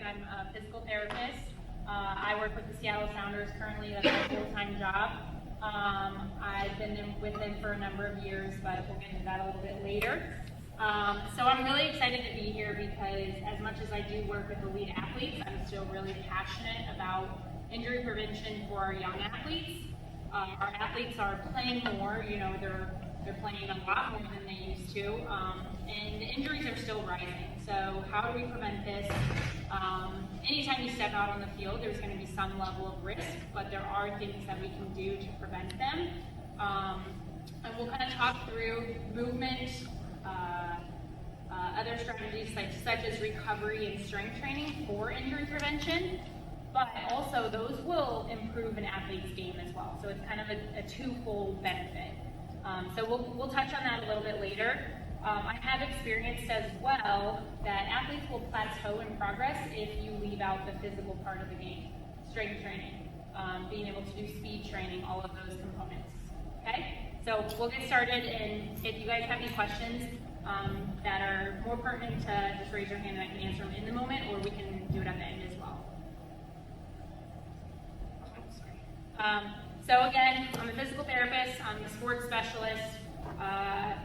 I'm a physical therapist. I work with the Seattle Sounders currently. That's my full-time job. I've been with them for a number of years, but we'll get into that a little bit later. So I'm really excited to be here because as much as I do work with elite athletes, I'm still really passionate about injury prevention for our young athletes. Our athletes are playing more, they're playing a lot more than they used to, and the injuries are still rising. So how do we prevent this? Anytime you step out on the field, there's going to be some level of risk, but there are things that we can do to prevent them. And we'll kind of talk through movement, other strategies such as recovery and strength training for injury prevention, but also those will improve an athlete's game as well. So it's kind of a twofold benefit. So we'll touch on that a little bit later. I have experienced as well that athletes will plateau in progress if you leave out the physical part of the game, strength training, being able to do speed training, all of those components. Okay, so we'll get started, and if you guys have any questions that are more pertinent to just raise your hand and I can answer them in the moment, or we can do it at the end as well. So again, I'm a physical therapist, I'm a sports specialist. I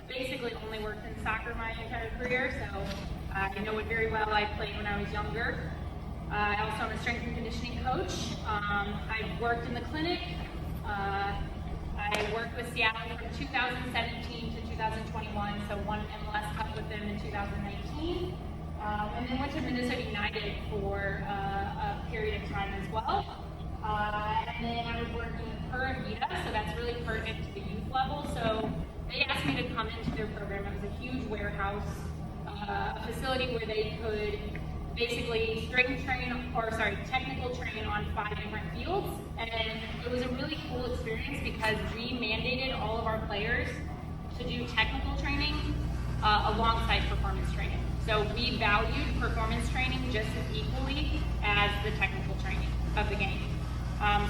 basically only worked in soccer my entire career, so I know it very well. I played when I was younger. I also am a strength and conditioning coach. I've worked in the clinic. I worked with Seattle from 2017 to 2021, so won MLS Cup with them in 2019. And then went to Minnesota United for a period of time as well. And then I was working with Pura Vida, so that's really pertinent to the youth level. So they asked me to come into their program. It was a huge warehouse, a facility where they could basically technical train on 5 different fields. And it was a really cool experience because we mandated all of our players to do technical training alongside performance training. So we valued performance training just as equally as the technical training of the game.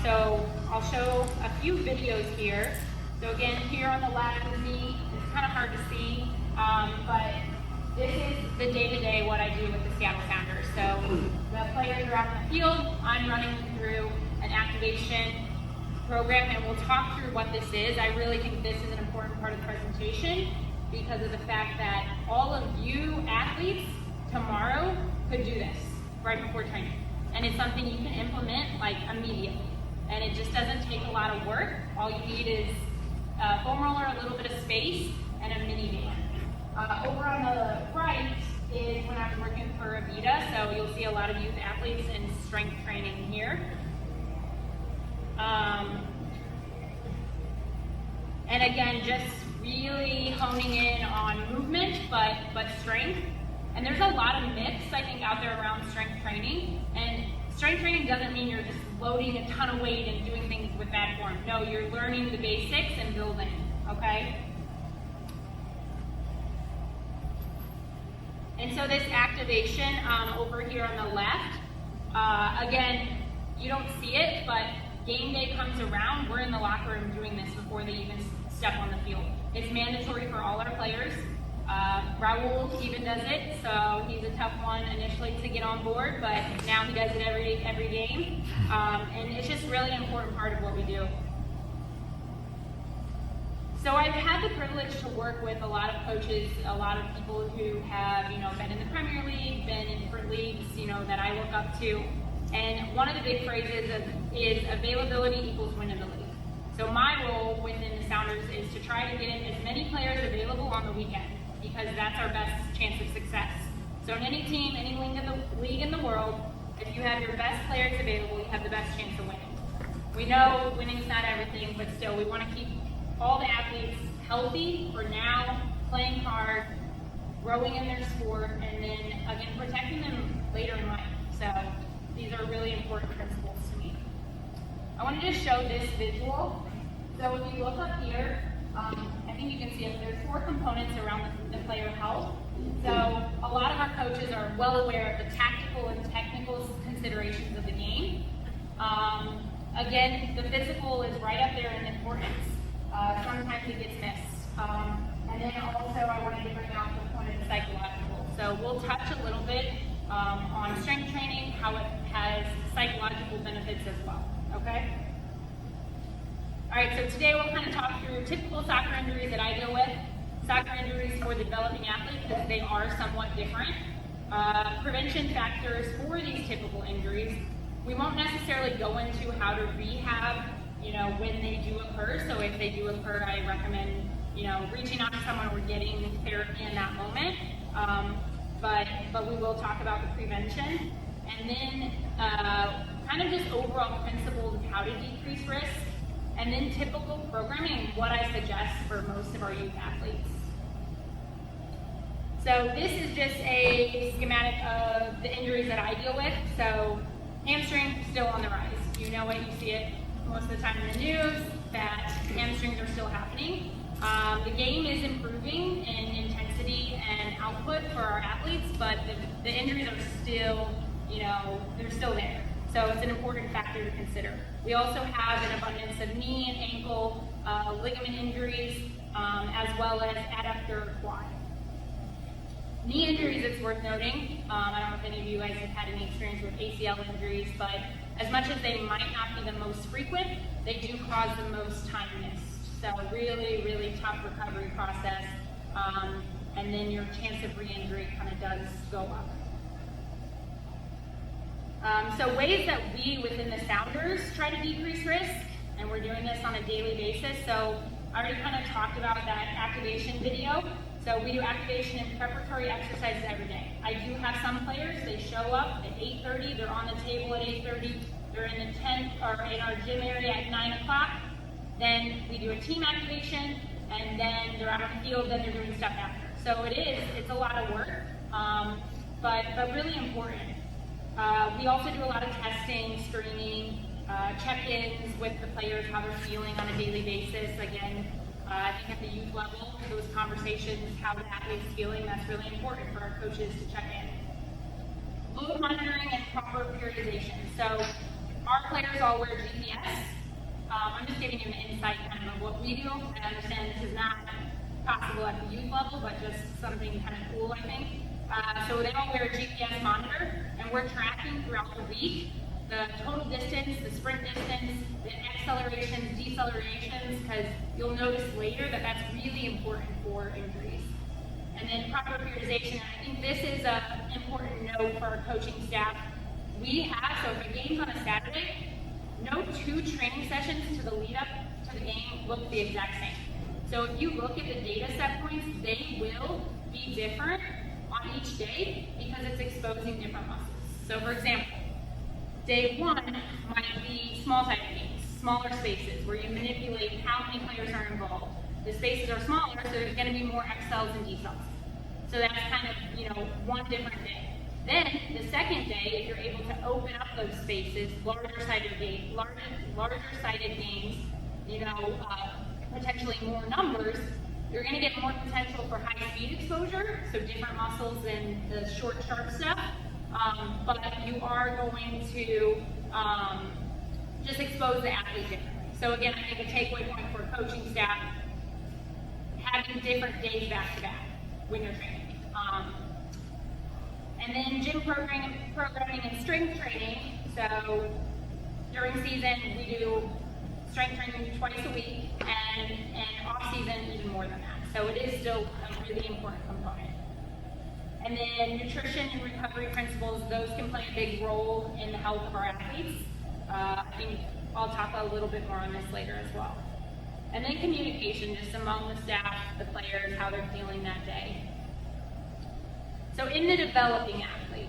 So I'll show a few videos here. So again, here on the left is me. It's kind of hard to see, but this is the day-to-day what I do with the Seattle Sounders. So the players are out in the field. I'm running through an activation program, and we'll talk through what this is. I really think this is an important part of the presentation because of the fact that all of you athletes tomorrow could do this right before training. And it's something you can implement like immediately. And it just doesn't take a lot of work. All you need is a foam roller, a little bit of space, and a mini band. Over on the right is when I was working for Avita, so you'll see a lot of youth athletes in strength training here. And again, just really honing in on movement, but strength. And there's a lot of myths, I think, out there around strength training. And strength training doesn't mean you're just loading a ton of weight and doing things with bad form. No, you're learning the basics and building, okay? And so this activation over here on the left, again, you don't see it, but game day comes around, we're in the locker room doing this before they even step on the field. It's mandatory for all our players. Raul even does it, so he's a tough one initially to get on board, but now he does it every game. And it's just really an important part of what we do. So I've had the privilege to work with a lot of coaches, a lot of people who have, been in the Premier League, been in different leagues, that I look up to. And one of the big phrases is availability equals winnability. So my role within the Sounders is to try to get as many players available on the weekend because that's our best chance of success. So in any team, any league in the world, if you have your best players available, you have the best chance of winning. We know winning's not everything, but still we want to keep all the athletes healthy for now, playing hard, growing in their sport, and then again protecting them later in life. So these are really important principles to me. I wanted to show this visual. So if you look up here, I think you can see it. There's 4 components around the player health. So a lot of our coaches are well aware of the tactical and technical considerations of the game. Again, the physical is right up there in importance. Sometimes it gets missed. And then also I wanted to bring out the point of the psychological. So we'll touch a little bit on strength training, how it has psychological benefits as well, okay? All right, so today we'll kind of talk through typical soccer injuries that I deal with, soccer injuries for the developing athlete, because they are somewhat different, prevention factors for these typical injuries. We won't necessarily go into how to rehab, when they do occur. So if they do occur, I recommend, reaching out to someone or getting therapy in that moment. But we will talk about the prevention, and then kind of just overall principles of how to decrease risk, and then typical programming and what I suggest for most of our youth athletes. So this is just a schematic of the injuries that I deal with. So hamstring still on the rise. You know it, you see it most of the time in the news, that hamstrings are still happening. The game is improving in intensity and output for our athletes, but the injuries are still, they're still there. So it's an important factor to consider. We also have an abundance of knee and ankle ligament injuries, as well as adductor quad. Knee injuries, it's worth noting. I don't know if any of you guys have had any experience with ACL injuries, but as much as they might not be the most frequent, they do cause the most time missed. So really, really tough recovery process, and then your chance of re-injury kind of does go up. So ways that we within the Sounders try to decrease risk, and we're doing this on a daily basis. So I already kind of talked about that activation video. So we do activation and preparatory exercises every day. I do have some players, they show up at 8:30, they're on the table at 8:30, they're in the tent or in our gym area at 9 o'clock. Then we do a team activation, and then they're out on the field, then they're doing stuff after. So it's a lot of work, but really important. We also do a lot of testing, screening, check-ins with the players, how they're feeling on a daily basis. Again, I think at the youth level, those conversations, how the athlete's feeling, that's really important for our coaches to check in. Load monitoring and proper periodization. So our players all wear GPS. I'm just giving you an insight kind of what we do. I understand this is not possible at the youth level, but just something kind of cool, I think. So they all wear a GPS monitor, and we're tracking throughout the week the total distance, the sprint distance, the accelerations, decelerations, because you'll notice later that that's really important for injuries. And then proper periodization, I think this is an important note for our coaching staff. We have, so if a game's on a Saturday, no two training sessions to the lead up to the game look the exact same. So if you look at the data set points, they will be different on each day because it's exposing different muscles. So for example, day one might be small-sided games, smaller spaces, where you manipulate how many players are involved. The spaces are smaller, so there's going to be more XLs and DCLs. So that's kind of, one different day. Then the second day, if you're able to open up those spaces, larger-sided games, potentially more numbers, you're going to get more potential for high-speed exposure, so different muscles than the short, sharp stuff. But you are going to just expose the athlete differently. So again, I think a takeaway point for coaching staff, having different days back to back when you're training. And then gym programming and strength training. So during season, we do strength training twice a week, and off season even more than that. So it is still a really important component. And then nutrition and recovery principles, those can play a big role in the health of our athletes. I think I'll talk a little bit more on this later as well. And then communication, just among the staff, the players, how they're feeling that day. So in the developing athlete,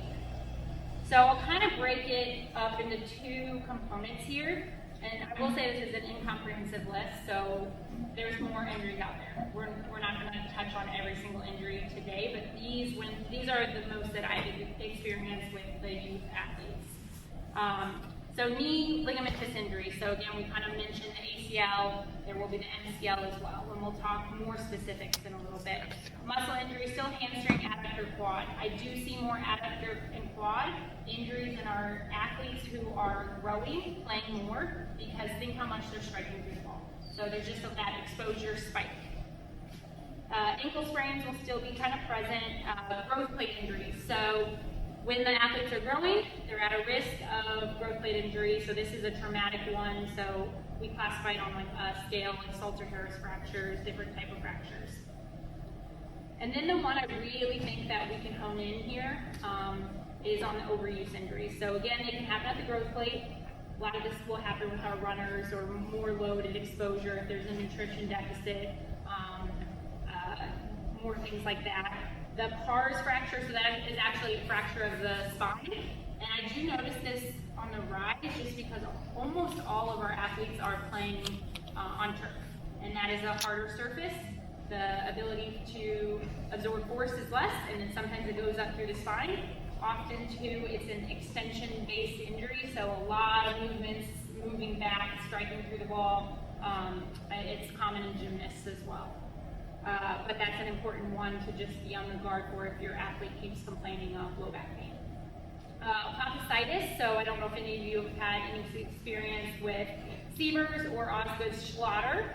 so I'll kind of break it up into two components here. And I will say this is an incomprehensive list, so there's more injuries out there. We're not going to touch on every single injury today, but these are the most that I've experienced with the youth athletes. So knee ligamentous injury. So again, we kind of mentioned the ACL. There will be the MCL as well, and we'll talk more specifics in a little bit. Muscle injury, still hamstring, adductor, quad. I do see more adductor and quad injuries in our athletes who are growing, playing more, because think how much they're striking through the ball. So there's just that exposure spike. Ankle sprains will still be kind of present. Growth plate injuries. So When the athletes are growing, they're at a risk of growth plate injury, so this is a traumatic one, so we classify it on like a scale, like Salter-Harris fractures, different type of fractures. And then the one I really think that we can hone in here is on the overuse injuries. So again, they can happen at the growth plate. A lot of this will happen with our runners or more loaded exposure if there's a nutrition deficit, more things like that. The pars fracture, so that is actually a fracture of the spine. And I do notice this on the rise just because almost all of our athletes are playing on turf. And that is a harder surface. The ability to absorb force is less, and then sometimes it goes up through the spine. Often too, it's an extension-based injury, so a lot of movements, moving back, striking through the ball. It's common in gymnasts as well. But that's an important one to just be on the guard for if your athlete keeps complaining of low back pain. Apophysitis, so I don't know if any of you have had any experience with Sievers or Osgood-Schlatter.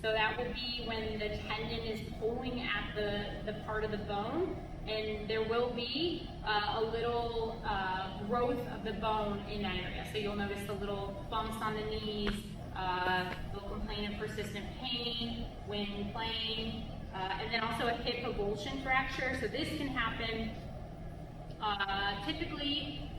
So that would be when the tendon is pulling at the part of the bone, and there will be a little growth of the bone in that area. So you'll notice the little bumps on the knees, they'll complain of persistent pain when playing, and then also a hip avulsion fracture. So this can happen, typically,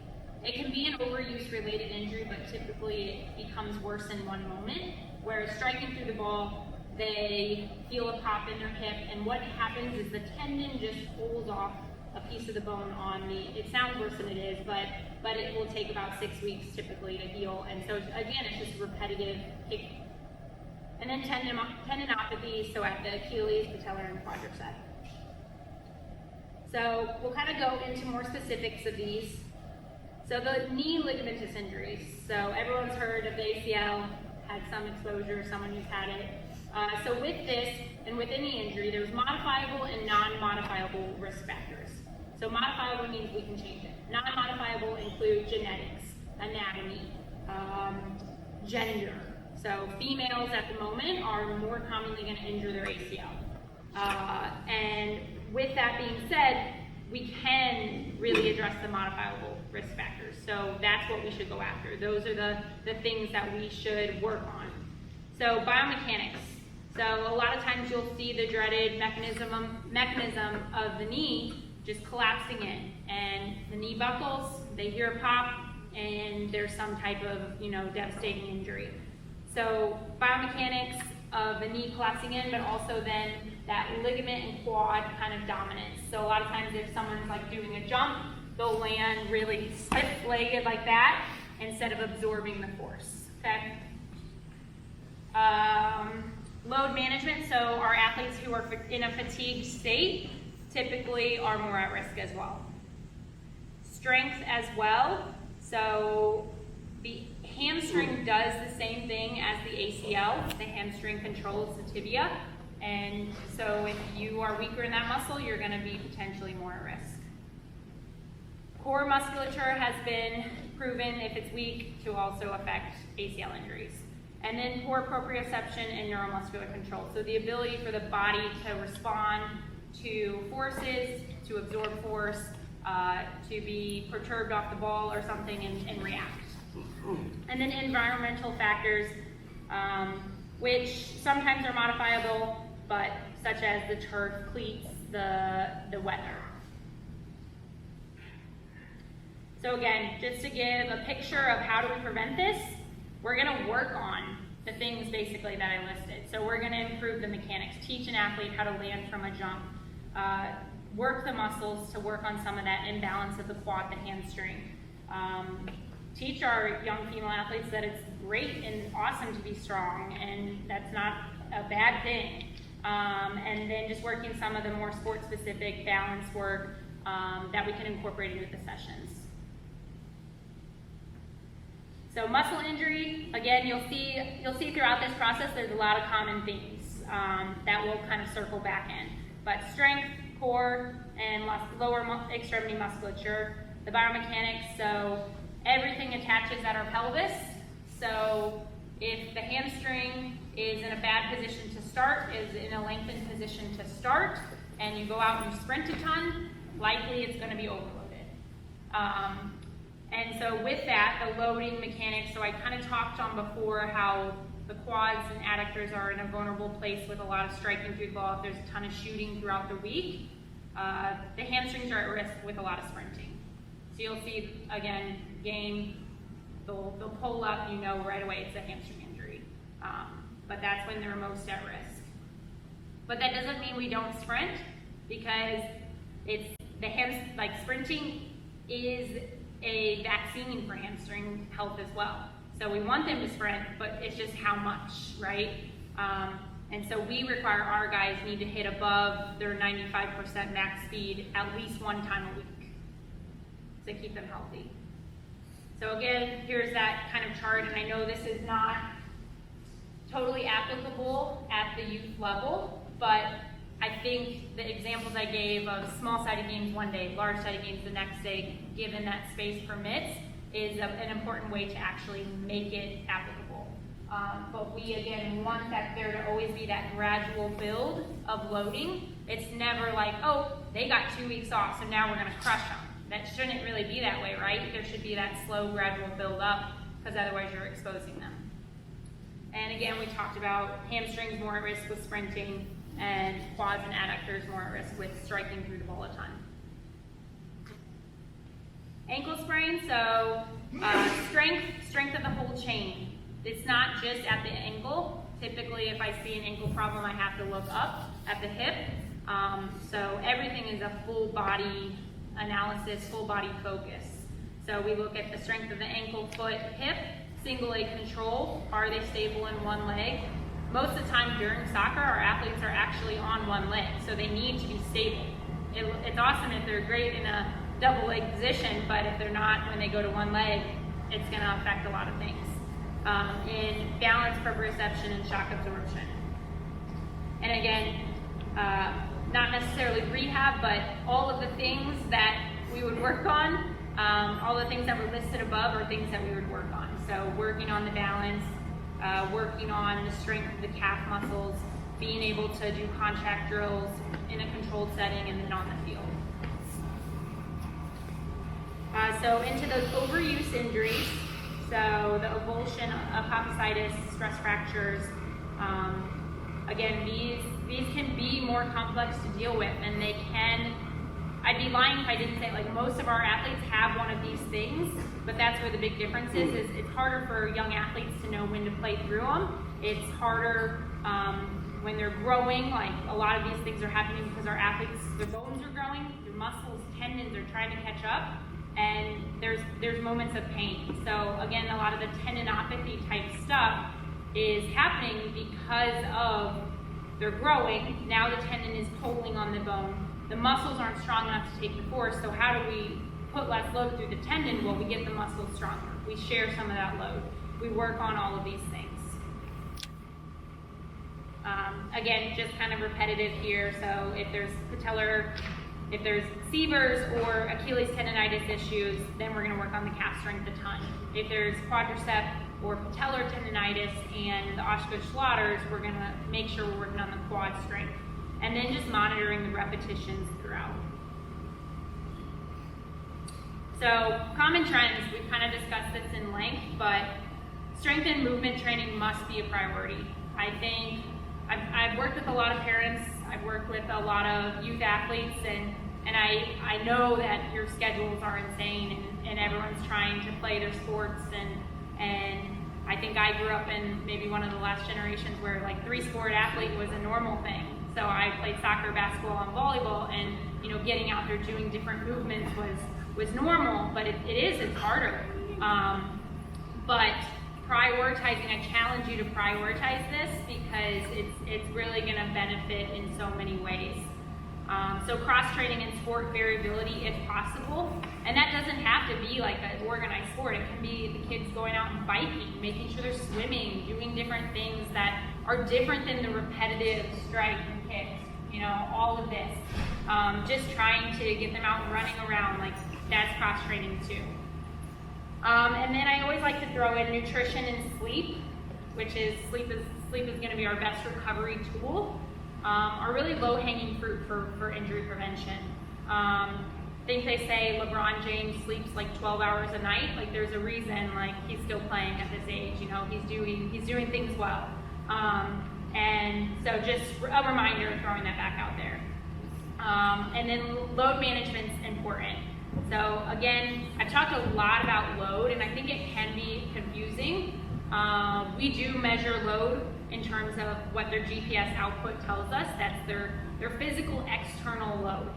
it can be an overuse related injury, but typically it becomes worse in one moment, where striking through the ball, they feel a pop in their hip, and what happens is the tendon just pulls off a piece of the bone on the, it sounds worse than it is, but it will take about 6 weeks typically to heal, and so again, it's just repetitive kicking. And then tendinopathy, so at the Achilles, patellar, and quadricep. So we'll kind of go into more specifics of these. So the knee ligamentous injuries. So everyone's heard of the ACL, had some exposure, someone who's had it. So with this, and with any injury, there's modifiable and non-modifiable risk factors. So modifiable means we can change it. Non-modifiable include genetics, anatomy, gender. So females at the moment are more commonly going to injure their ACL. And with that being said, we can really address the modifiable risk factors. So that's what we should go after. Those are the things that we should work on. So biomechanics. So a lot of times you'll see the dreaded mechanism of the knee just collapsing in, and the knee buckles, they hear a pop, and there's some type of, devastating injury. So biomechanics of the knee collapsing in, but also then that ligament and quad kind of dominance. So a lot of times if someone's like doing a jump, they'll land really stiff-legged like that instead of absorbing the force, okay? Load management, so our athletes who are in a fatigued state typically are more at risk as well. Strength as well, so the hamstring does the same thing as the ACL. The hamstring controls the tibia, and so if you are weaker in that muscle, you're going to be potentially more at risk. Core musculature has been proven, if it's weak, to also affect ACL injuries. And then poor proprioception and neuromuscular control. So the ability for the body to respond to forces, to absorb force, to be perturbed off the ball or something and react. And then environmental factors, which sometimes are modifiable, but such as the turf, cleats, the weather. So again, just to give a picture of how do we prevent this, we're going to work on the things basically that I listed. So we're going to improve the mechanics, teach an athlete how to land from a jump, work the muscles to work on some of that imbalance of the quad, the hamstring. Teach our young female athletes that it's great and awesome to be strong, and that's not a bad thing. And then just working some of the more sport-specific balance work that we can incorporate into the sessions. So muscle injury, again, you'll see throughout this process there's a lot of common themes that we'll kind of circle back in. But strength, core, and lower extremity musculature, the biomechanics, so everything attaches at our pelvis. So if the hamstring is in a bad position to start, is in a lengthened position to start, and you go out and you sprint a ton, likely it's going to be overloaded. And so with that, the loading mechanics, so I kind of talked on before how the quads and adductors are in a vulnerable place with a lot of striking through the ball. If there's a ton of shooting throughout the week, the hamstrings are at risk with a lot of sprinting. So you'll see, again, game, they'll pull up, you know right away it's a hamstring injury. But that's when they're most at risk. But that doesn't mean we don't sprint, because it's sprinting is a vaccine for hamstring health as well. So we want them to sprint, but it's just how much, right? And so we require our guys need to hit above their 95% max speed at least one time a week to keep them healthy. So again, here's that kind of chart, and I know this is not totally applicable at the youth level, but I think the examples I gave of small-sided games one day, large-sided games the next day, given that space permits, is an important way to actually make it applicable. But we, again, want that there to always be that gradual build of loading. It's never like, oh, they got 2 weeks off, so now we're going to crush them. That shouldn't really be that way, right? There should be that slow, gradual build up, because otherwise you're exposing them. And again, we talked about hamstrings more at risk with sprinting, and quads and adductors more at risk with striking through the ball a ton. Ankle sprain, so strength of the whole chain. It's not just at the ankle. Typically, if I see an ankle problem, I have to look up at the hip. So everything is a full body analysis, full body focus. So we look at the strength of the ankle, foot, hip, single leg control. Are they stable in one leg? Most of the time during soccer, our athletes are actually on one leg, so they need to be stable. It's awesome if they're great in a double leg position, but if they're not when they go to one leg, it's going to affect a lot of things. In balance, proprioception, and shock absorption. And again, not necessarily rehab, but all of the things that we would work on, all the things that were listed above are things that we would work on. So working on the balance, working on the strength of the calf muscles, being able to do contact drills in a controlled setting and then on the field. So into those overuse injuries, so the avulsion, apophysitis, stress fractures, again, these can be more complex to deal with, and they can, I'd be lying if I didn't say, like, most of our athletes have one of these things, but that's where the big difference is it's harder for young athletes to know when to play through them. It's harder when they're growing, like a lot of these things are happening because our athletes, their bones are growing, their muscles, tendons are trying to catch up, and there's moments of pain. So again, a lot of the tendinopathy type stuff is happening because of they're growing. Now the tendon is pulling on the bone. The muscles aren't strong enough to take the force, so how do we put less load through the tendon? Well, we get the muscles stronger. We share some of that load. We work on all of these things. Again, just kind of repetitive here. So if there's Seavers or Achilles tendonitis issues, then we're going to work on the calf strength a ton. If there's quadricep or patellar tendonitis and the Osgood-Schlatter's, we're going to make sure we're working on the quad strength. And then just monitoring the repetitions throughout. So common trends, we've kind of discussed this in length, but strength and movement training must be a priority. I think I've worked with a lot of parents, I've worked with a lot of youth athletes, and I know that your schedules are insane and everyone's trying to play their sports, and I think I grew up in maybe one of the last generations where like 3-sport athlete was a normal thing. So I played soccer, basketball, and volleyball, and getting out there doing different movements was normal, but it's harder. But prioritizing, I challenge you to prioritize this because it's really going to benefit in so many ways. So cross-training and sport variability if possible, and that doesn't have to be like an organized sport. It can be the kids going out and biking, making sure they're swimming, doing different things that are different than the repetitive strike and kicks, all of this. Just trying to get them out running around, like that's cross-training too. And then I always like to throw in nutrition and sleep, which is sleep is going to be our best recovery tool. Are really low-hanging fruit for injury prevention. think they say LeBron James sleeps like 12 hours a night. Like there's a reason like he's still playing at this age. You know, he's doing things well. And so just a reminder, throwing that back out there. And then load management's important. So again, I've talked a lot about load, and I think it can be confusing. We do measure load in terms of what their GPS output tells us. That's their physical external load.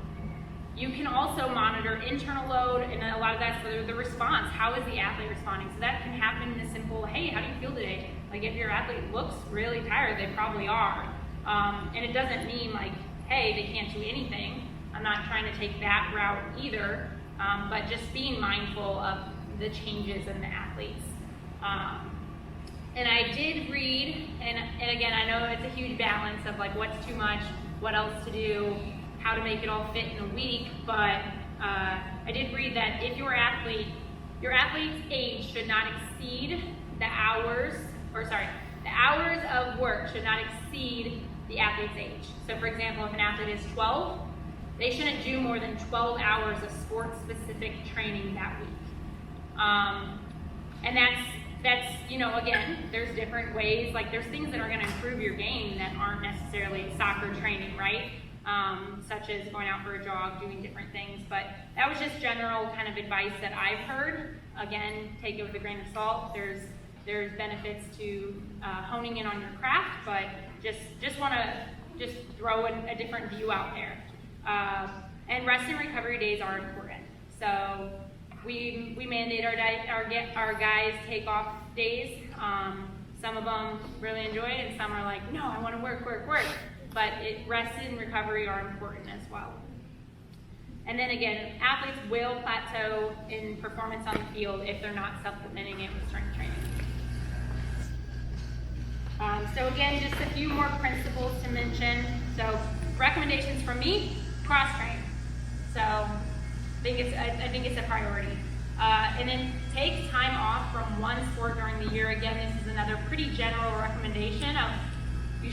You can also monitor internal load, and a lot of that's the response. How is the athlete responding? So that can happen in a simple, hey, how do you feel today? Like if your athlete looks really tired, they probably are. And it doesn't mean like, hey, they can't do anything. I'm not trying to take that route either, but just being mindful of the changes in the athletes. And I did read, and again, I know it's a huge balance of like what's too much, what else to do, how to make it all fit in a week, but I did read that if your athlete's age should not exceed the hours of work should not exceed the athlete's age. So for example, if an athlete is 12, they shouldn't do more than 12 hours of sport-specific training that week. And that's, you know, again, there's different ways, like there's things that are gonna improve your game that aren't necessarily soccer training, right? Such as going out for a jog, doing different things, but that was just general kind of advice that I've heard. Again, take it with a grain of salt. There's benefits to honing in on your craft, but just want to throw a different view out there. And rest and recovery days are important. So we mandate our guys take off days. Some of them really enjoy it, and some are like, no, I want to work. But rest and recovery are important as well. And then again, athletes will plateau in performance on the field if they're not supplementing it with strength training. So again, just a few more principles to mention. So recommendations from me, cross-train. So I think it's a priority. And then take time off from one sport during the year. Again, this is another pretty general recommendation of you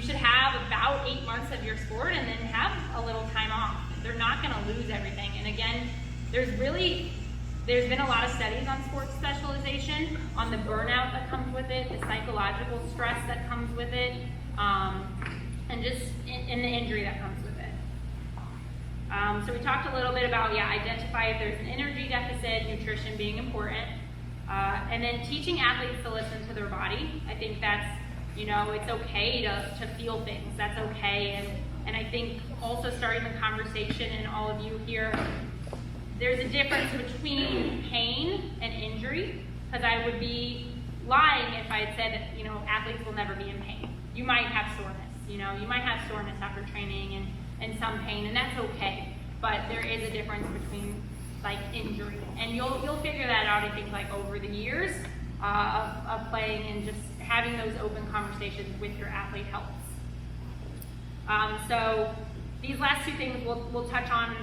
should have about 8 months of your sport and then have a little time off. They're not going to lose everything. And again, there's been a lot of studies on sports specialization, on the burnout that comes with it, the psychological stress that comes with it, and just in the injury that comes with it. So we talked a little bit about, identify if there's an energy deficit, nutrition being important, and then teaching athletes to listen to their body. I think that's, it's okay to feel things. That's okay. And I think also starting the conversation, and all of you here, there's a difference between pain and injury, because I would be lying if I had said, athletes will never be in pain. You might have soreness, you might have soreness after training and some pain, and that's okay. But there is a difference between like injury, and you'll figure that out, I think, like over the years of playing, and just having those open conversations with your athlete helps. So these last two things we'll touch on,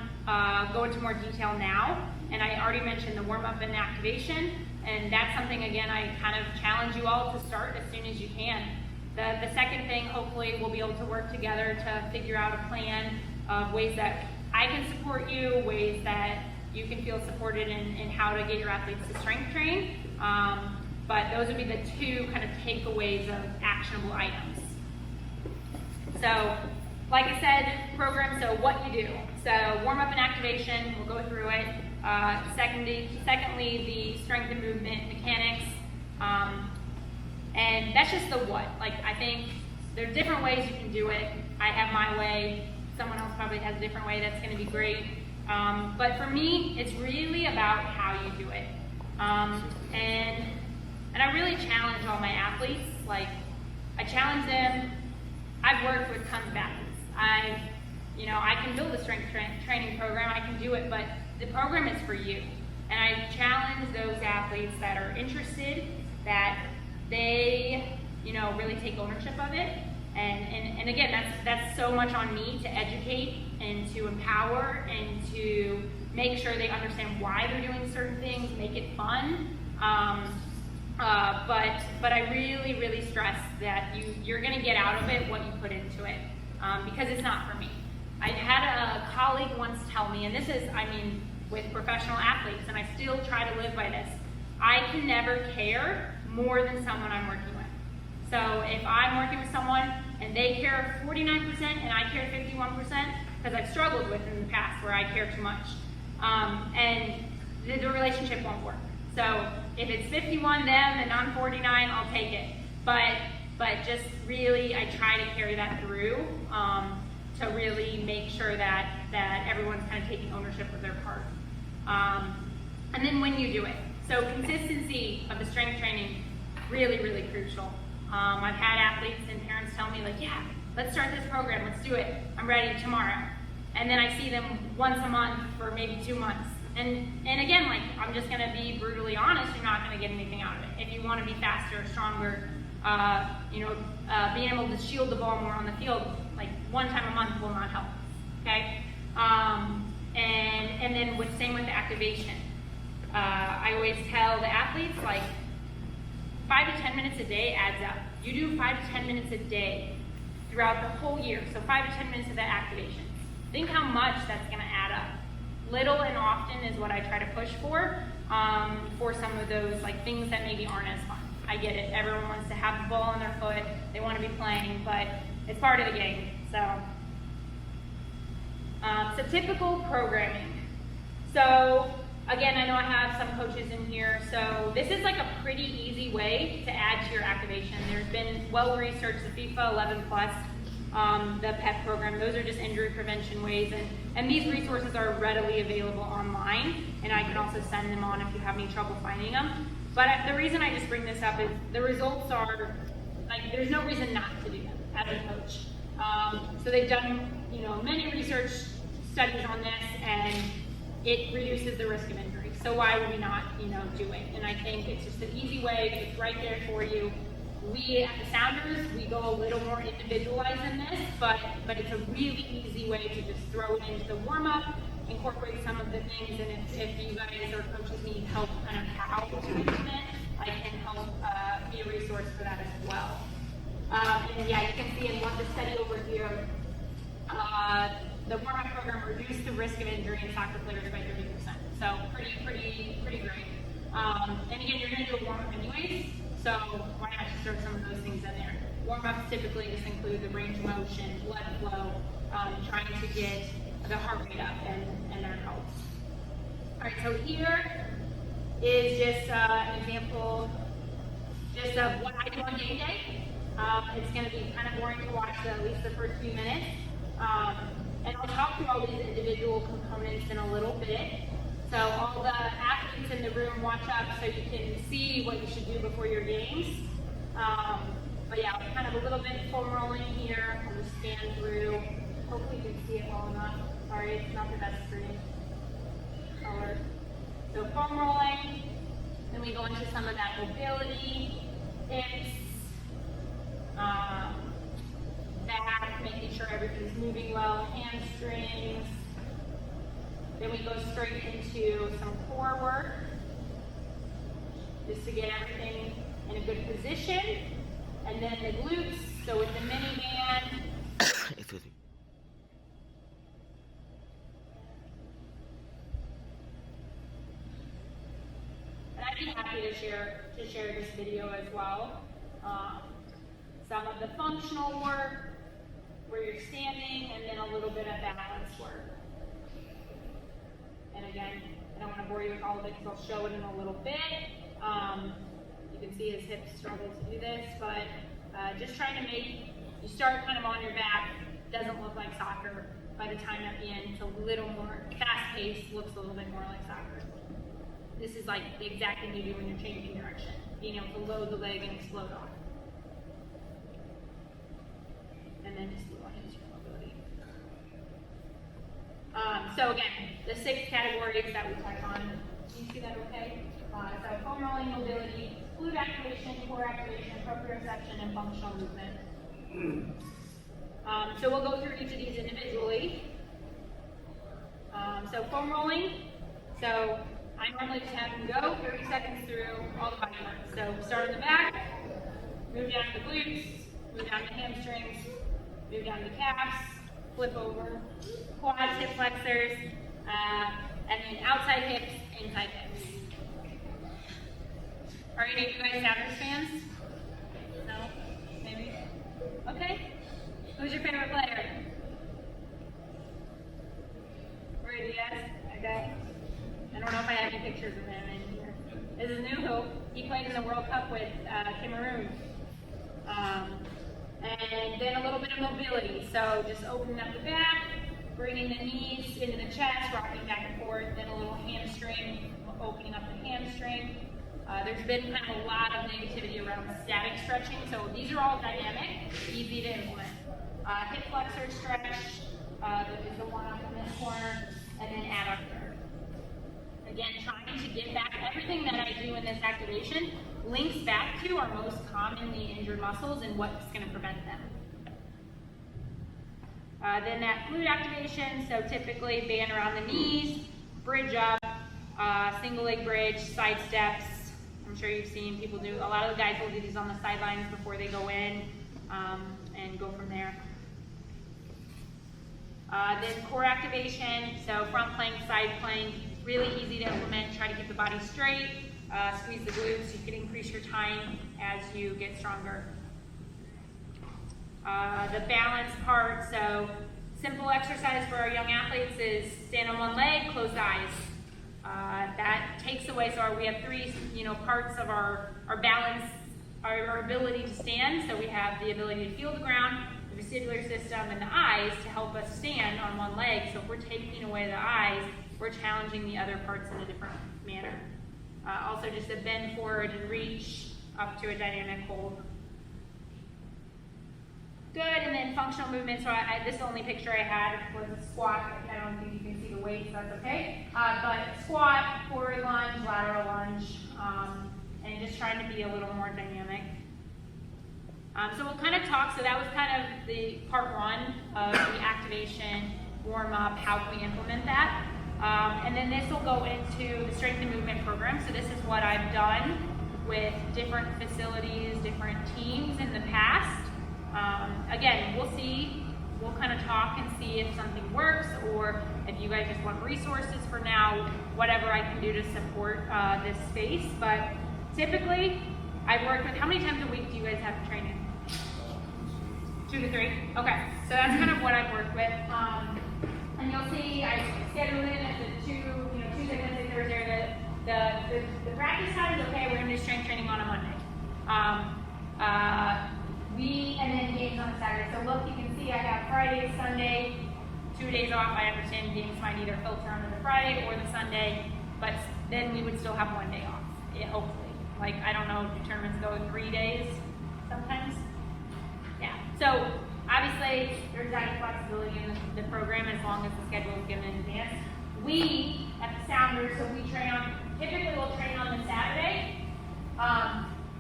go into more detail now. And I already mentioned the warm-up and activation, and that's something, again, I kind of challenge you all to start as soon as you can. The second thing, hopefully we'll be able to work together to figure out a plan of ways that I can support you, ways that you can feel supported in how to get your athletes to strength train. But those would be the two kind of takeaways of actionable items. So, like I said, program, so what you do. So warm-up and activation, we'll go through it. Secondly, the strength and movement mechanics. And that's just the what. Like, I think there are different ways you can do it. I have my way. Someone else probably has a different way. That's going to be great. But for me, it's really about how you do it. And I really challenge all my athletes. Like, I challenge them. I've worked with tons of athletes. I can build a strength training program. I can do it, but the program is for you. And I challenge those athletes that are interested, that they, really take ownership of it. And again, that's so much on me to educate and to empower and to make sure they understand why they're doing certain things, make it fun. But I really, really stress that you're going to get out of it what you put into it, because it's not for me. I had a colleague once tell me, and this is, I mean, with professional athletes, and I still try to live by this, I can never care more than someone I'm working with. So if I'm working with someone and they care 49% and I care 51%, because I've struggled with in the past where I care too much, and the relationship won't work. So if it's 51 them and I'm 49, I'll take it. But just really, I try to carry that through to really make sure that everyone's kind of taking ownership of their part. And then when you do it. So consistency of the strength training, really, really crucial. I've had athletes and parents tell me like, yeah, let's start this program, let's do it, I'm ready tomorrow. And then I see them once a month for maybe 2 months. And again, like, I'm just gonna be brutally honest, you're not gonna get anything out of it. If you wanna be faster, stronger, being able to shield the ball more on the field, like 1 time a month will not help, okay? And then same with the activation. I always tell the athletes, like, 5 to 10 minutes a day adds up. You do 5 to 10 minutes a day throughout the whole year, so 5 to 10 minutes of that activation. Think how much that's gonna add up. Little and often is what I try to push for some of those like things that maybe aren't as fun. I get it, everyone wants to have the ball on their foot, they wanna be playing, but it's part of the game, so. So typical programming. So again, I know I have some coaches in here, so this is like a pretty easy way to add to your activation. There's been well-researched, the FIFA 11 Plus, the PEP program, those are just injury prevention ways, and these resources are readily available online, and I can also send them on if you have any trouble finding them. But the reason I just bring this up is the results are, like, there's no reason not to do them as a coach. So they've done, many research studies on this, and it reduces the risk of injury. So why would we not, do it? And I think it's just an easy way, it's right there for you. We at the Sounders, we go a little more individualized in this, but it's a really easy way to just throw it into the warm-up, incorporate some of the things, and if you guys or coaches need help kind of how to implement, I can help be a resource for that as well. And yeah, you can see in the study over here, the warm-up program reduced the risk of injury in soccer players by 30%. So pretty great. And again, you're gonna do a warm-up anyways, so why not just throw some of those things in there? Warm-ups typically just include the range of motion, blood flow, trying to get the heart rate up, and that helps. All right, so here is just an example just of what I do on game day. It's gonna be kind of boring to watch at least the first few minutes. And I'll talk through all these individual components in a little bit. So all the athletes in the room watch up so you can see what you should do before your games. But yeah, kind of a little bit foam rolling here. I'll just scan through. Hopefully you can see it well enough. Sorry, it's not the best screen color. So foam rolling. Then we go into some of that mobility, hips, back, making sure everything's moving well, hamstrings. Then we go straight into some core work, just to get everything in a good position. And then the glutes, so with the mini band. Excuse me. And I'd be happy to share this video as well. Some of the functional work, where you're standing, and then a little bit of balance work. And again, I don't want to bore you with all of it because I'll show it in a little bit. You can see his hips struggle to do this, but just trying to make, you start kind of on your back, doesn't look like soccer. By the time at the end, it's a little more fast-paced, looks a little bit more like soccer. This is like the exact thing you do when you're changing direction, being able to load the leg and explode off. And then just move on into your mobility. So again, the 6 categories that we touch on, do you see that okay? So foam rolling, mobility, glute activation, core activation, proprioception, and functional movement. So we'll go through each of these individually. So foam rolling, so I normally just have them go 30 seconds through all the body parts. So start in the back, move down to the glutes, move down to hamstrings, move down to the calves, flip over, quads, hip flexors, and then outside hips, inside hips. Are any of you guys Sounders fans? No? Maybe? Okay. Who's your favorite player? Rudy Diaz? Okay. I don't know if I have any pictures of him in here. This is New Hope. He played in the World Cup with Cameroon. And then a little bit of mobility. So just opening up the back, bringing the knees into the chest, rocking back and forth, then a little hamstring, opening up the hamstring. There's been kind of a lot of negativity around static stretching, so these are all dynamic, easy to implement. Hip flexor stretch is the one up in this corner, and then adductor. Again, trying to get back everything that I do in this activation links back to our most commonly injured muscles and what's going to prevent them. Then that glute activation, so typically band around the knees, bridge up, single leg bridge, side steps. I'm sure you've seen people do, a lot of the guys will do these on the sidelines before they go in and go from there. Then core activation, so front plank, side plank, really easy to implement. Try to keep the body straight, squeeze the glutes, so you can increase your time as you get stronger. The balance part, so simple exercise for our young athletes is stand on one leg, close the eyes. That takes away, so we have three parts of our balance, our ability to stand. So we have the ability to feel the ground, the vestibular system, and the eyes to help us stand on one leg. So if we're taking away the eyes, we're challenging the other parts in a different manner. Also just a bend forward and reach up to a dynamic hold. Good, and then functional movement. So this only picture I had was a squat. I don't think you can see the weight, so that's okay. But squat, forward lunge, lateral lunge, and just trying to be a little more dynamic. So we'll kind of talk, so that was kind of the part one of the activation, warm up, how can we implement that? And then this will go into the strength and movement program. So this is what I've done with different facilities, different teams in the past. Again, we'll kind of talk and see if something works, or if you guys just want resources for now, whatever I can do to support this space. But typically, I work with, how many times a week do you guys have training? 2 to 3? Okay, so that's kind of what I've worked with. And you'll see I schedule in at the Tuesday, Wednesday, Thursday. The practice time is okay, we're going to do strength training on a Monday. And then games on a Saturday. So look, you can see I have Friday, Sunday, 2 days off. I understand games might either filter onto the Friday or the Sunday, but then we would still have 1 day off, hopefully. Like, I don't know, do tournaments go 3 days sometimes? Yeah, so obviously there's that flexibility in the program as long as the schedule is given in advance. We, at the Sounders, so we train on, typically we'll train on the Saturday,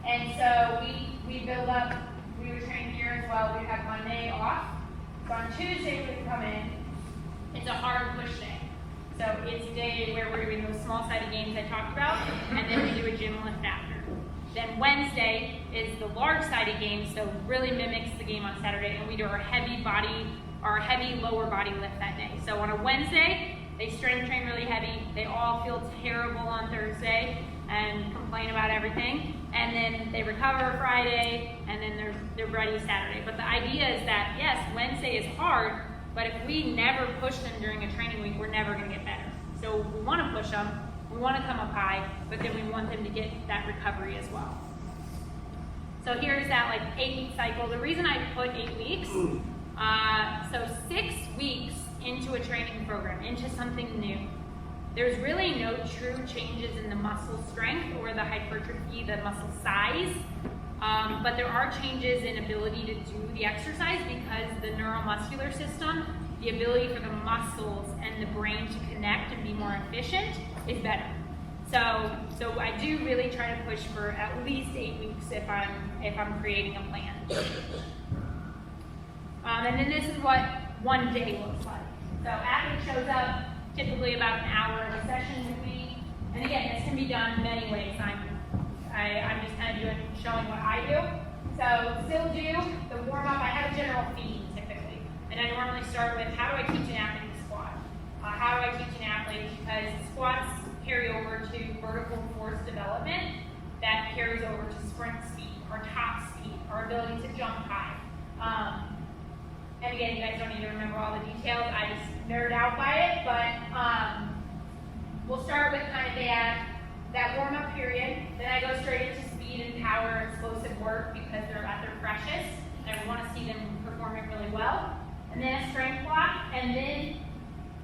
and so we build up. We would train here as well. We have Monday off. So on Tuesday we would come in. It's a hard push day. So it's a day where we're doing those small-sided games I talked about, and then we do a gym lift after. Then Wednesday is the large-sided game, so really mimics the game on Saturday, and we do our heavy lower body lift that day. So on a Wednesday, they strength train really heavy. They all feel terrible on Thursday and complain about everything. And then they recover Friday, and then they're ready Saturday. But the idea is that, yes, Wednesday is hard, but if we never push them during a training week, we're never going to get better. So we want to push them, we want to come up high, but then we want them to get that recovery as well. So here's that 8-week cycle. The reason I put 8 weeks, so 6 weeks into a training program, into something new, there's really no true changes in the muscle strength or the hypertrophy, the muscle size, but there are changes in ability to do the exercise because the neuromuscular system, the ability for the muscles and the brain to connect and be more efficient is better. So I do really try to push for at least 8 weeks if I'm creating a plan. And then this is what 1 day looks like. So athlete shows up, typically about an hour of a session with me. And again, this can be done many ways. I'm just kind of showing what I do. So still do the warm up. I have a general theme typically. And I normally start with, how do I teach an athlete to squat? How do I teach an athlete? Because squats carry over to vertical force development, that carries over to sprint speed, or top speed, our ability to jump high. And again, you guys don't need to remember all the details. I just nerd out by it, but we'll start with kind of that warm-up period. Then I go straight into speed and power, explosive work, because they're at their freshest, and we want to see them performing really well. And then a strength block, and then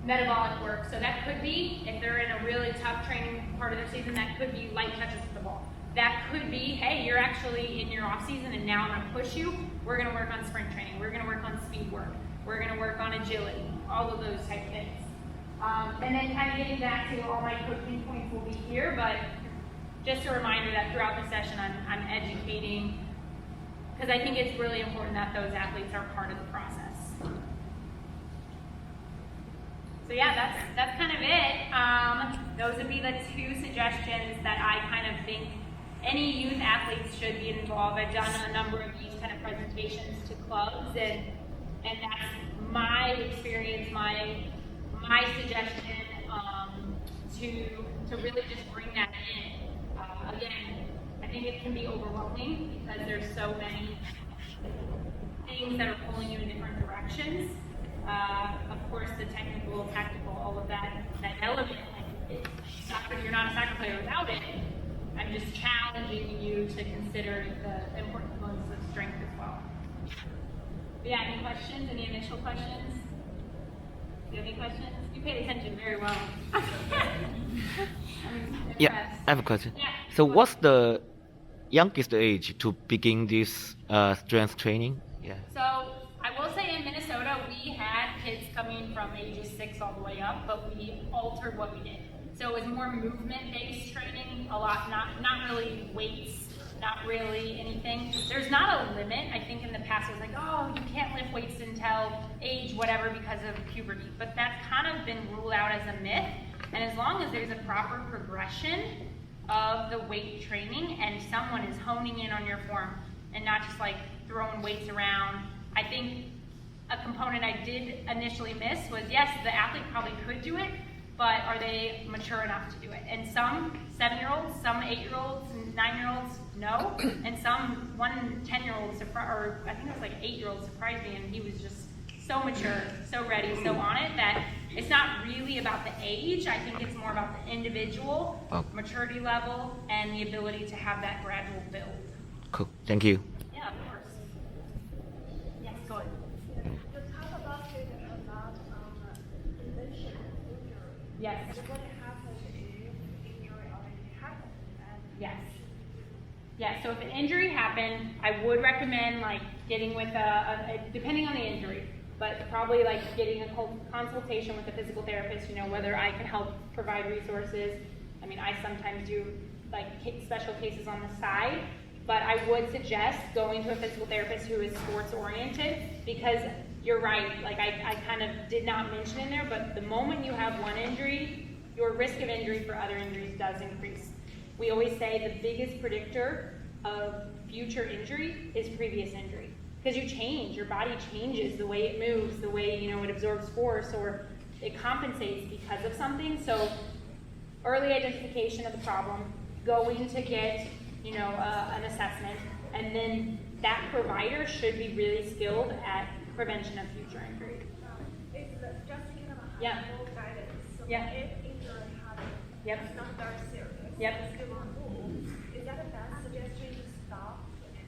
metabolic work. So that could be, if they're in a really tough training part of their season, that could be light touches with the ball. That could be, hey, you're actually in your off season and now I'm gonna push you. We're gonna work on sprint training. We're gonna work on speed work. We're gonna work on agility, all of those type of things. And then kind of getting back to all my coaching points will be here, but just a reminder that throughout the session I'm educating, because I think it's really important that those athletes are part of the process. So yeah, that's kind of it. Those would be the two suggestions that I kind of think any youth athletes should be involved. I've done a number of these kind of presentations to clubs, and that's my experience, my suggestion to really just bring that in. Again, I think it can be overwhelming because there's so many things that are pulling you in different directions. Of course, the technical, tactical, all of that element. You're not a soccer player without it. I'm just challenging you to consider the important components of strength as well. But yeah, any questions? Any initial questions? Do you have any questions? You paid attention very well. Yeah, I have a question. Yeah. So what's the youngest age to begin this strength training? Yeah. So I will say in Minnesota, we had kids coming from ages 6 all the way up, but we altered what we did. So it was more movement-based training, a lot, not really weights, not really anything. There's not a limit. I think in the past it was like, oh, you can't lift weights until age whatever because of puberty. But that's kind of been ruled out as a myth. And as long as there's a proper progression of the weight training and someone is honing in on your form and not just like throwing weights around, I think a component I did initially miss was, yes, the athlete probably could do it, but are they mature enough to do it? And some 7-year-olds, some 8-year-olds, and 9-year-olds, no. And some 10-year-old, or I think it was like 8-year-old surprised me, and he was just so mature, so ready, so on it, that it's not really about the age. I think it's more about the individual maturity level and the ability to have that gradual build. Cool. Thank you. Yeah, of course. Yes, go ahead. You talk about it a lot on prevention of injury. Yes. So what happens if injury already happened? And Yes. Yeah, so if an injury happened, I would recommend like getting with depending on the injury, but probably like getting a consultation with a physical therapist, whether I can help provide resources. I mean, I sometimes do like special cases on the side, but I would suggest going to a physical therapist who is sports oriented, because you're right, like I kind of did not mention in there, but the moment you have one injury, your risk of injury for other injuries does increase. We always say the biggest predictor of future injury is previous injury, because you change, your body changes, the way it moves, the way it absorbs force, or it compensates because of something. So early identification of the problem, going to get an assessment, and then that provider should be really skilled at prevention of future injury. it's just kind of a Yeah. high-level guidance. So Yeah. if injury happens, Yep. it's not very serious. Yep. It's still on move. Is that a bad suggestion to stop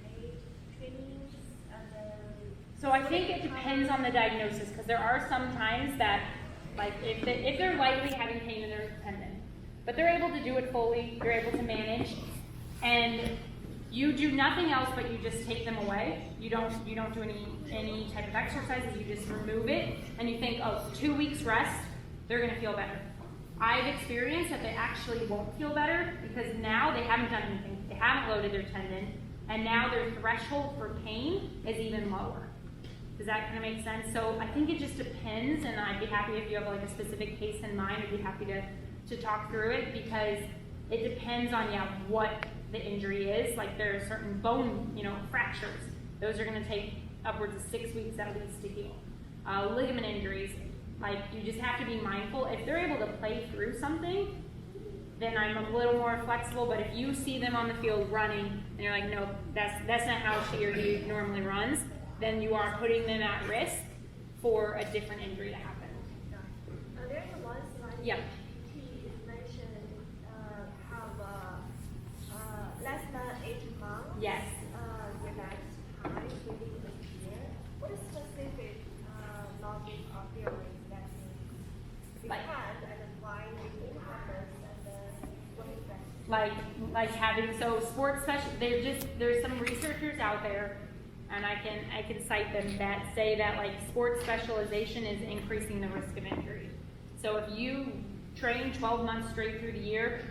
any trainings and then? So I think it depends on the diagnosis, because there are some times that, like if they're likely having pain in their tendon, but they're able to do it fully, they're able to manage, and you do nothing else but you just take them away. You don't do any type of exercises, you just remove it, and you think, oh, 2 weeks rest, they're gonna feel better. I've experienced that they actually won't feel better because now they haven't done anything. They haven't loaded their tendon, and now their threshold for pain is even lower. Does that kind of make sense? So I think it just depends, and I'd be happy if you have like a specific case in mind. I'd be happy to talk through it, because it depends on what the injury is. Like there are certain bone fractures. Those are going to take upwards of 6 weeks at least to heal. ligament injuries, like you just have to be mindful. If they're able to play through something, then I'm a little more flexible. But if you see them on the field running and you're like, no, that's not how she or he normally runs, then you are putting them at risk for a different injury to happen. There's one slide. Yeah. PT is mentioned have less than 8 months. Yes. Relaxed time within the year. What is specific logic or theory that means? Like- Because and why we happens and what is that? Like having sports special. There's some researchers out there, and I can cite them that say that like sports specialization is increasing the risk of injury. So if you train 12 months straight through the year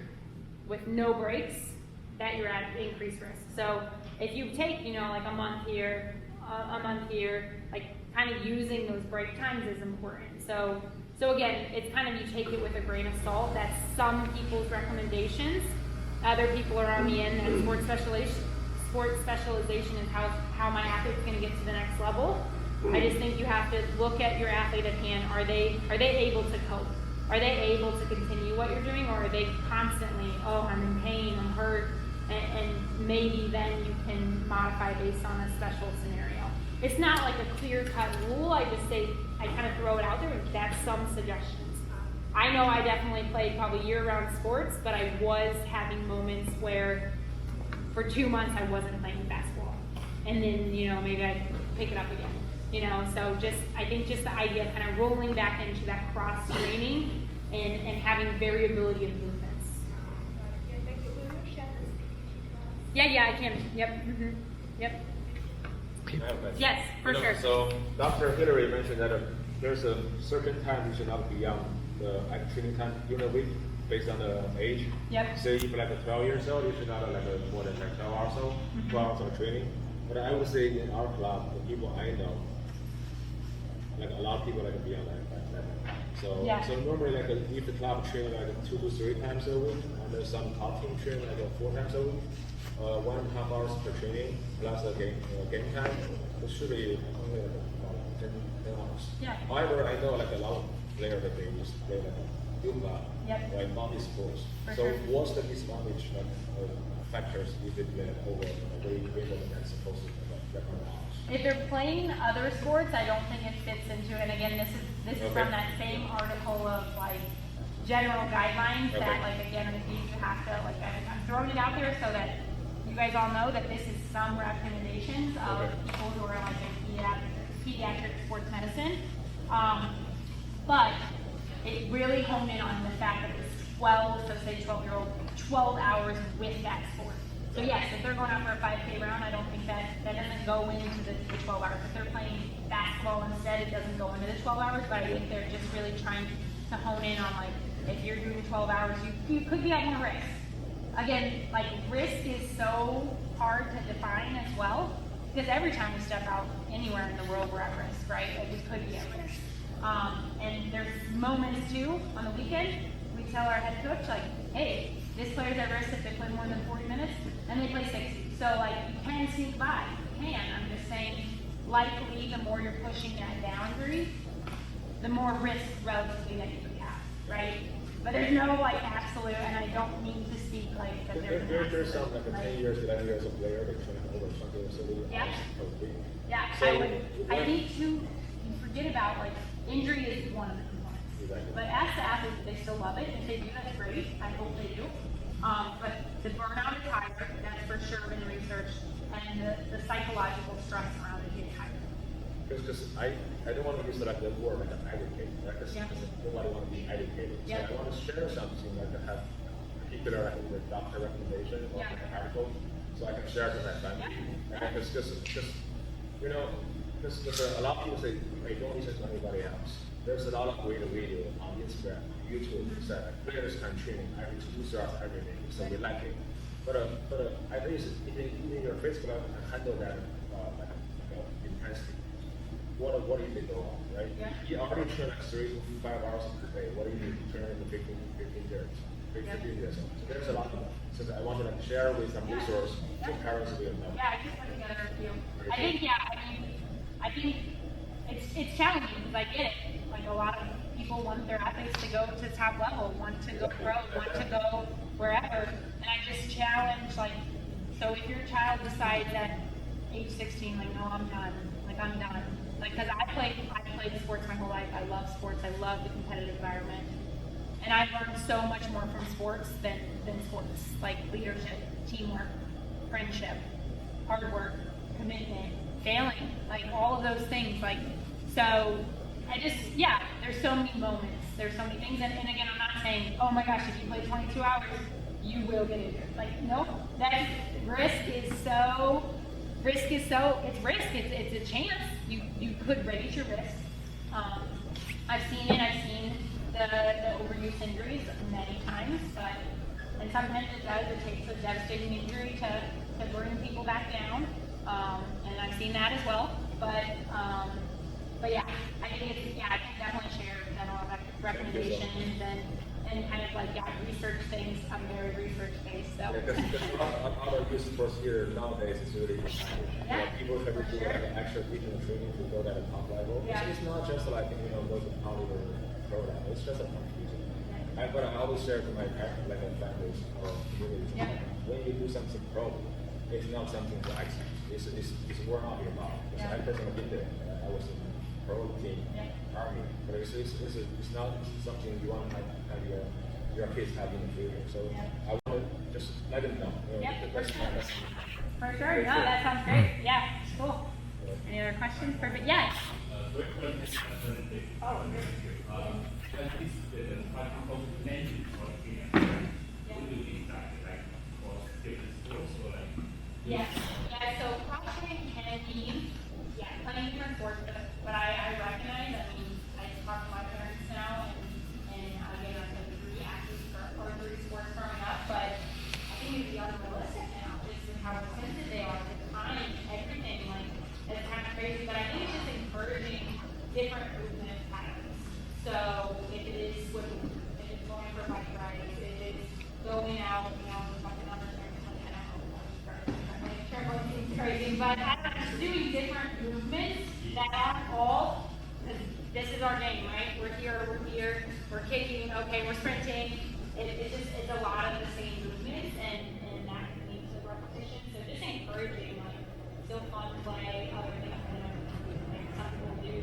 with no breaks, that you're at increased risk. So if you take like a month here, like kind of using those break times is important. So again, it's kind of, you take it with a grain of salt. That's some people's recommendations. Other people are on the end that sports specialization is how my athlete's going to get to the next level. I just think you have to look at your athlete at hand. Are they able to cope? Are they able to continue what you're doing, or are they constantly, oh, I'm in pain, I'm hurt, and maybe then you can modify based on a special scenario. It's not like a clear-cut rule. I just say, I kind of throw it out there, and that's some suggestions. I know I definitely played probably year-round sports, but I was having moments where for 2 months I wasn't playing basketball. And then, maybe I'd pick it up again. So I think just the idea of kind of rolling back into that cross-training and having variability of movements. Yeah, thank you. Will you share this PPT class? Yeah, I can. Yep. Yep. I have a question. Yes, for sure. So Dr. Hillary mentioned that there's a certain time you should not be beyond the training time during the week based on the age. Yep. Say if like a 12 years old, you should not have more than 12 hours old, 12 hours of training. But I would say in our club, the people I know, like a lot of people like beyond that. Yeah. So normally if the club train like 2 to 3 times a week, and there's some top team train like 4 times a week, 1.5 hours per training plus the game time, it should be only 10 hours. Yeah. However, I know like a lot of players that they used to play like a youth club, Yep. like multi-sports. For So sure. what's the disadvantage factors if they play over way than supposed to like hours? If they're playing other sports, I don't think it fits into it. And again, this is Okay. from that same article of like general guidelines that Okay. like again you have to like I'm throwing it out there so that you guys all know that this is some recommendations of Okay. people who are like in pediatric sports medicine. But it really honed in on the fact that it's 12, so say 12-year-old, 12 hours with that sport. So yes, if they're going out for a 5K round, I don't think that doesn't go into the 12 hours. If they're playing basketball instead, it doesn't go into the 12 hours, but I think they're just really trying to hone in on like, if you're doing 12 hours, you could be at more risk. Again, like risk is so hard to define as well, because every time we step out anywhere in the world, we're at risk, right? Like we could be at risk. And there's moments too, on the weekend, we tell our head coach like, hey, this player's at risk if they play more than 40 minutes, and they play 60. So like, you can sneak by, you can. I'm just saying, likely the more you're pushing that boundary, the more risk relatively that you could have, right? But there's no like absolute, and I don't mean to speak like that There's some like 10 years, 11 years of player that train over something so they Yeah. Yeah, So, I think too, you forget about like, injury is one of the components. Exactly. But ask the athletes if they still love it. If they do, that's great. I hope they do. But the burnout is higher, that's for sure in research, and the psychological stress around it is higher. Because I don't want to use like the word like educate, right? Because Yeah. nobody want to be educated. So Yeah. I want to share something like I have particular like the doctor recommendation or Yeah. like an article, so I can share it with my family. Yeah. And it's just because a lot of people say, hey, don't listen to anybody else. There's a lot of great video on Instagram, YouTube that players can train every 2 hours every day, so we like it. But at least even your physical can handle that intensity. What do you think go on, right? Yeah. You already train like 3 to 5 hours per day. What do you train in 15 years? 15 years old. So there's a lot of that. So I want to like share with some resource so parents will know. Yeah, I just put together a few. I think it's challenging because I get it. Like a lot of people want their athletes to go to the top level, want to go pro, want to go wherever. And I just challenge, like, so if your child decides at age 16, like, no, I'm done. Like, I'm done. Like, because I played sports my whole life. I love sports. I love the competitive environment. And I've learned so much more from sports than sports. Like leadership, teamwork, friendship, hard work, commitment, failing, like all of those things. Like, so I just, yeah, there's so many moments. There's so many things. And again, I'm not saying, oh my gosh, if you play 22 hours, you will get injured. Like, nope. That risk is so, it's risk. It's a chance. You could raise your risk. I've seen it. I've seen the overuse injuries many times, and sometimes it does. It takes a devastating injury to bring people back down, and I've seen that as well. But yeah, I think I can definitely share general recommendations and kind of like research things. I'm very research based, so. Because a lot of youth sports here nowadays is really people have to do extra teaching and training to go to the top level. Yeah. It's not just like go to college or pro level. It's just a competition. But I always share to my parents, like families or communities. Yeah. When you do something pro, it's not something to accept. It's word out your mouth. I personally did there. I was in pro team, army, but it's not something you want to have your kids have in the future. So I want to just let them know. That's my message. For sure. No, that sounds great. Yeah, cool. Any other questions? Perfect. Yes. Yes. Yeah, so cross training can mean, playing different sports, but I recognize, I talk to my parents now, and again, I played 3 athletes or 3 sports growing up, but I think it'd be unrealistic now, just with how expensive they are, the time, everything, like, it's kind of crazy, but I think it's just encouraging different movement patterns. So if it's going for bike rides, if it's going out, fucking on the it's crazy, but just doing different movements that aren't all, because this is our game, right? We're here, we're kicking, okay, we're sprinting. It's a lot of the same movements, and that leads to repetition. So just encouraging, like, still fun to play, other things that like some people do.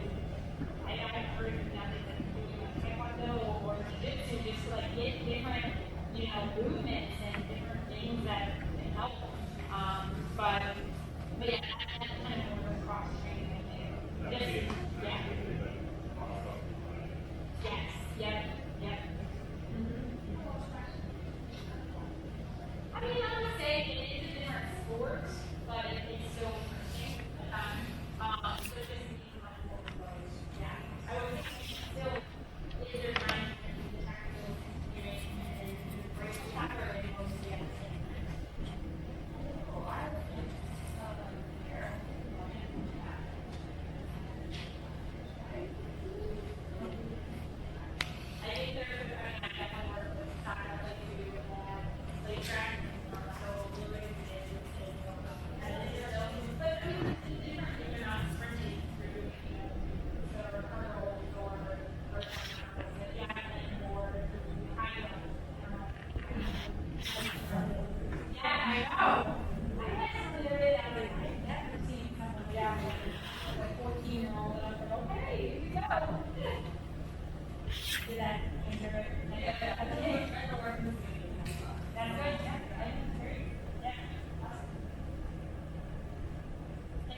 I encourage nothing that doing like taekwondo or jiu-jitsu, just to like get different, movements and different things that can help. But yeah, that's kind of more of a cross training thing. Just, yeah.